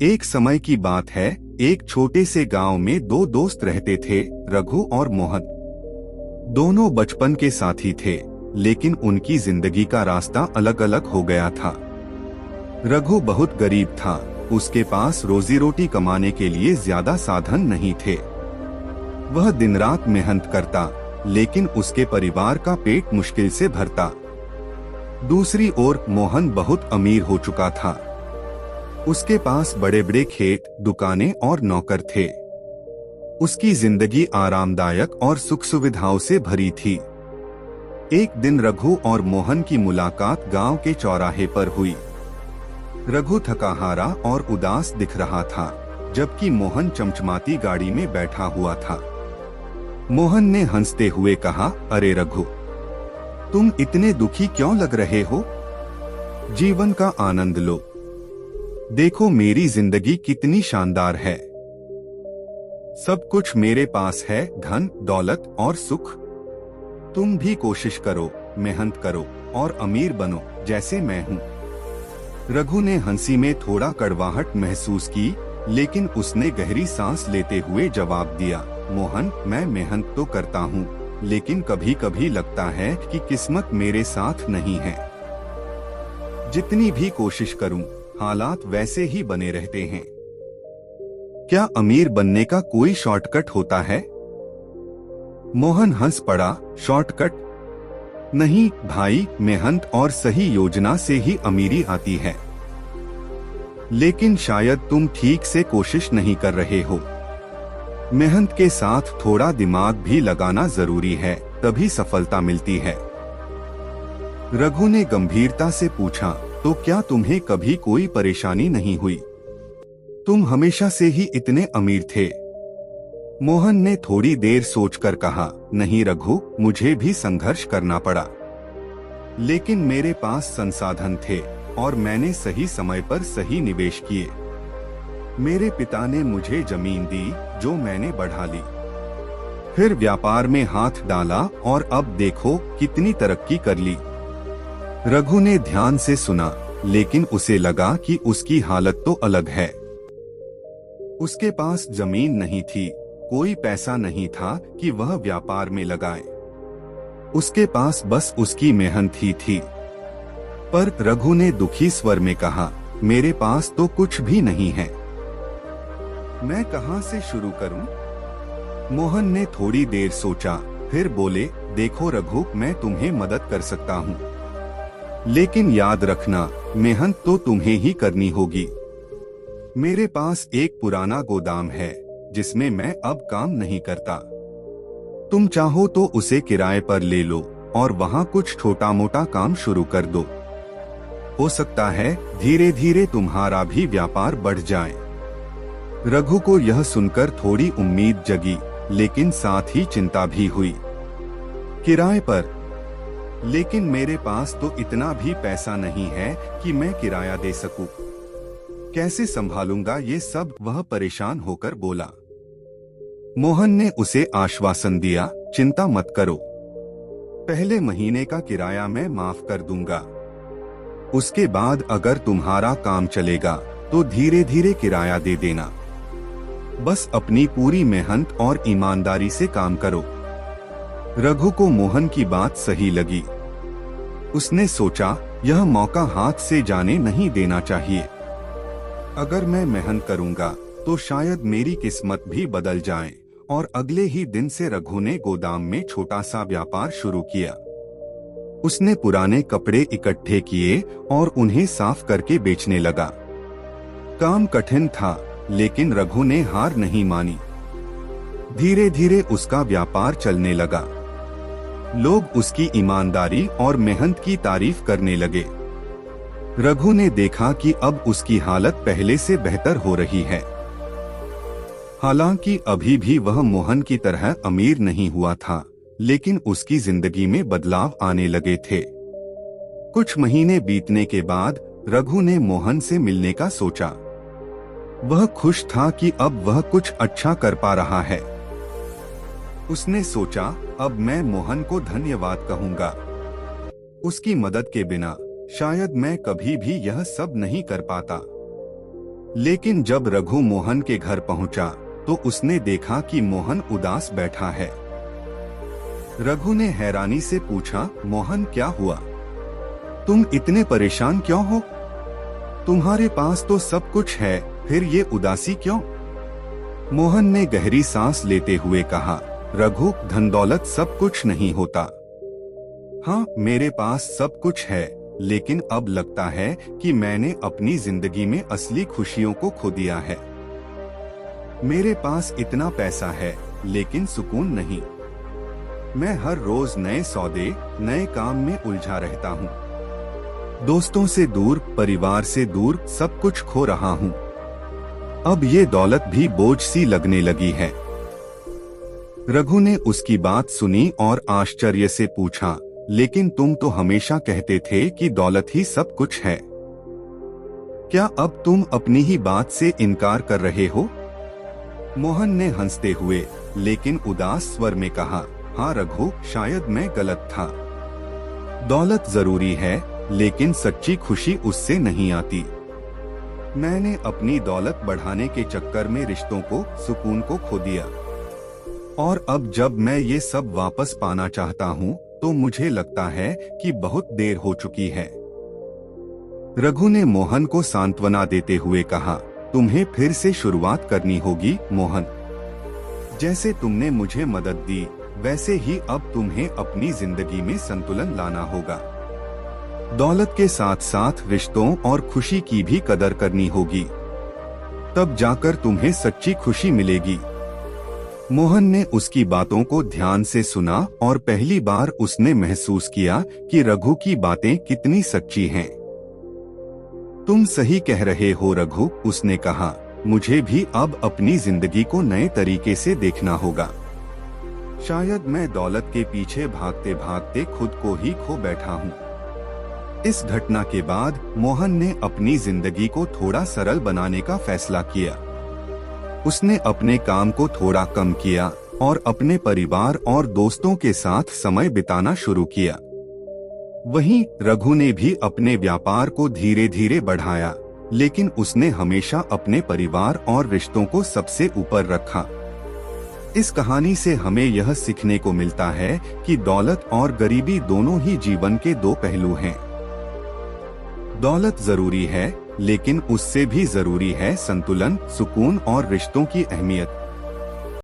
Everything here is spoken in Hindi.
एक समय की बात है, एक छोटे से गांव में दो दोस्त रहते थे, रघु और मोहन। दोनों बचपन के साथी थे, लेकिन उनकी जिंदगी का रास्ता अलग अलग हो गया था। रघु बहुत गरीब था, उसके पास रोजी रोटी कमाने के लिए ज्यादा साधन नहीं थे। वह दिन रात मेहनत करता, लेकिन उसके परिवार का पेट मुश्किल से भरता। दूसरी ओर मोहन बहुत अमीर हो चुका था। उसके पास बड़े बड़े खेत, दुकानें और नौकर थे। उसकी जिंदगी आरामदायक और सुख सुविधाओं से भरी थी। एक दिन रघु और मोहन की मुलाकात गांव के चौराहे पर हुई। रघु थकाहारा और उदास दिख रहा था, जबकि मोहन चमचमाती गाड़ी में बैठा हुआ था। मोहन ने हंसते हुए कहा, अरे रघु, तुम इतने दुखी क्यों लग रहे हो? जीवन का आनंद लो। देखो मेरी जिंदगी कितनी शानदार है। सब कुछ मेरे पास है, धन, दौलत और सुख। तुम भी कोशिश करो, मेहनत करो और अमीर बनो जैसे मैं हूँ। रघु ने हंसी में थोड़ा कड़वाहट महसूस की, लेकिन उसने गहरी सांस लेते हुए जवाब दिया, मोहन, मैं मेहनत तो करता हूँ, लेकिन कभी कभी लगता है कि किस्मत मेरे साथ नहीं है। जितनी भी कोशिश करूँ, हालात वैसे ही बने रहते हैं। क्या अमीर बनने का कोई शॉर्टकट होता है? मोहन हंस पड़ा, शॉर्टकट? नहीं भाई, मेहनत और सही योजना से ही अमीरी आती है। लेकिन शायद तुम ठीक से कोशिश नहीं कर रहे हो। मेहनत के साथ थोड़ा दिमाग भी लगाना जरूरी है, तभी सफलता मिलती है। रघु ने गंभीरता से पूछा, तो क्या तुम्हें कभी कोई परेशानी नहीं हुई? तुम हमेशा से ही इतने अमीर थे। मोहन ने थोड़ी देर सोचकर कहा, नहीं रघु, मुझे भी संघर्ष करना पड़ा। लेकिन मेरे पास संसाधन थे और मैंने सही समय पर सही निवेश किए। मेरे पिता ने मुझे जमीन दी, जो मैंने बढ़ा ली। फिर व्यापार में हाथ डाला और अब देखो कितनी तरक्की कर ली। रघु ने ध्यान से सुना, लेकिन उसे लगा कि उसकी हालत तो अलग है। उसके पास जमीन नहीं थी, कोई पैसा नहीं था कि वह व्यापार में लगाए। उसके पास बस उसकी मेहनत ही थी। पर रघु ने दुखी स्वर में कहा, मेरे पास तो कुछ भी नहीं है। मैं कहां से शुरू करूं? मोहन ने थोड़ी देर सोचा, फिर बोले, देखो रघु, मैं तुम्हें मदद कर सकता हूं, लेकिन याद रखना, मेहनत तो तुम्हें ही करनी होगी। मेरे पास एक पुराना गोदाम है, जिसमें मैं अब काम नहीं करता। तुम चाहो तो उसे किराए पर ले लो और वहां कुछ छोटा मोटा काम शुरू कर दो। हो सकता है धीरे धीरे तुम्हारा भी व्यापार बढ़ जाए। रघु को यह सुनकर थोड़ी उम्मीद जगी, लेकिन साथ ही चिंता भी हुई। किराए पर? लेकिन मेरे पास तो इतना भी पैसा नहीं है कि मैं किराया दे सकूं। कैसे संभालूंगा ये सब? वह परेशान होकर बोला। मोहन ने उसे आश्वासन दिया, चिंता मत करो, पहले महीने का किराया मैं माफ कर दूंगा। उसके बाद अगर तुम्हारा काम चलेगा तो धीरे धीरे किराया दे देना। बस अपनी पूरी मेहनत और ईमानदारी से काम करो। रघु को मोहन की बात सही लगी। उसने सोचा, यह मौका हाथ से जाने नहीं देना चाहिए। अगर मैं मेहनत करूंगा तो शायद मेरी किस्मत भी बदल जाए। और अगले ही दिन से रघु ने गोदाम में छोटा सा व्यापार शुरू किया। उसने पुराने कपड़े इकट्ठे किए और उन्हें साफ करके बेचने लगा। काम कठिन था, लेकिन रघु ने हार नहीं मानी। धीरे धीरे उसका व्यापार चलने लगा। लोग उसकी ईमानदारी और मेहनत की तारीफ करने लगे। रघु ने देखा कि अब उसकी हालत पहले से बेहतर हो रही है। हालांकि अभी भी वह मोहन की तरह अमीर नहीं हुआ था, लेकिन उसकी जिंदगी में बदलाव आने लगे थे। कुछ महीने बीतने के बाद रघु ने मोहन से मिलने का सोचा। वह खुश था कि अब वह कुछ अच्छा कर पा रहा है। उसने सोचा, अब मैं मोहन को धन्यवाद कहूंगा। उसकी मदद के बिना शायद मैं कभी भी यह सब नहीं कर पाता। लेकिन जब रघु मोहन के घर पहुंचा तो उसने देखा कि मोहन उदास बैठा है। रघु ने हैरानी से पूछा, मोहन क्या हुआ? तुम इतने परेशान क्यों हो? तुम्हारे पास तो सब कुछ है, फिर ये उदासी क्यों? मोहन ने गहरी सांस लेते हुए कहा, रघु, धन दौलत सब कुछ नहीं होता। हाँ, मेरे पास सब कुछ है, लेकिन अब लगता है कि मैंने अपनी जिंदगी में असली खुशियों को खो दिया है। मेरे पास इतना पैसा है, लेकिन सुकून नहीं। मैं हर रोज नए सौदे, नए काम में उलझा रहता हूँ। दोस्तों से दूर, परिवार से दूर सब कुछ खो रहा हूँ। अब ये दौलत भी बोझ सी लगने लगी है। रघु ने उसकी बात सुनी और आश्चर्य से पूछा, लेकिन तुम तो हमेशा कहते थे कि दौलत ही सब कुछ है। क्या अब तुम अपनी ही बात से इनकार कर रहे हो? मोहन ने हंसते हुए लेकिन उदास स्वर में कहा, हाँ रघु, शायद मैं गलत था। दौलत जरूरी है, लेकिन सच्ची खुशी उससे नहीं आती। मैंने अपनी दौलत बढ़ाने के चक्कर में रिश्तों को, सुकून को खो दिया। और अब जब मैं ये सब वापस पाना चाहता हूँ तो मुझे लगता है कि बहुत देर हो चुकी है। रघु ने मोहन को सांत्वना देते हुए कहा, तुम्हें फिर से शुरुआत करनी होगी मोहन। जैसे तुमने मुझे मदद दी, वैसे ही अब तुम्हें अपनी जिंदगी में संतुलन लाना होगा। दौलत के साथ साथ रिश्तों और खुशी की भी कदर करनी होगी, तब जाकर तुम्हें सच्ची खुशी मिलेगी। मोहन ने उसकी बातों को ध्यान से सुना और पहली बार उसने महसूस किया कि रघु की बातें कितनी सच्ची हैं। तुम सही कह रहे हो रघु, उसने कहा, मुझे भी अब अपनी जिंदगी को नए तरीके से देखना होगा। शायद मैं दौलत के पीछे भागते भागते खुद को ही खो बैठा हूँ। इस घटना के बाद मोहन ने अपनी जिंदगी को थोड़ा सरल बनाने का फैसला किया। उसने अपने काम को थोड़ा कम किया और अपने परिवार और दोस्तों के साथ समय बिताना शुरू किया। वहीं रघु ने भी अपने व्यापार को धीरे धीरे बढ़ाया, लेकिन उसने हमेशा अपने परिवार और रिश्तों को सबसे ऊपर रखा। इस कहानी से हमें यह सीखने को मिलता है कि दौलत और गरीबी दोनों ही जीवन के दो पहलू हैं। दौलत जरूरी है, लेकिन उससे भी जरूरी है संतुलन, सुकून और रिश्तों की अहमियत।